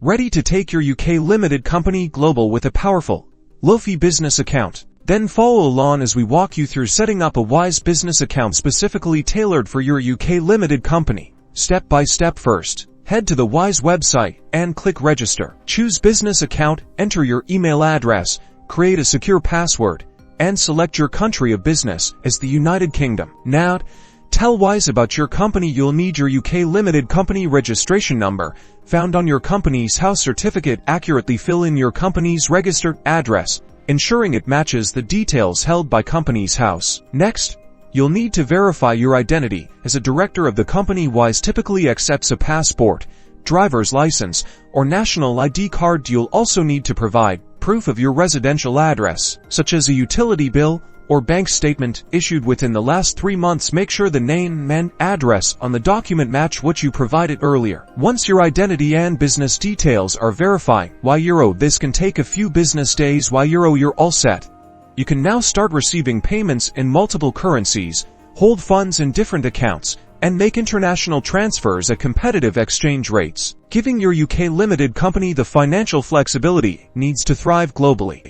Ready to take your UK limited company global with a powerful Lofi business account? Then follow along as we walk you through setting up a Wise business account specifically tailored for your UK limited company. Step by step. First, head to the Wise website and click Register. Choose Business Account, enter your email address, create a secure password, and select your country of business as the United Kingdom. Now, tell Wise about your company. You'll need your UK limited company registration number found on your company's house certificate. Accurately fill in your company's registered address, ensuring it matches the details held by company's house. Next, you'll need to verify your identity. As a director of the company, Wise typically accepts a passport, driver's license, or national ID card. You'll also need to provide proof of your residential address, such as a utility bill or bank statement issued within the last 3 months. Make sure the name and address on the document match what you provided earlier. Once your identity and business details are verified, this can take a few business days. You're all set. You can now start receiving payments in multiple currencies, hold funds in different accounts, and make international transfers at competitive exchange rates, giving your UK limited company the financial flexibility it needs to thrive globally.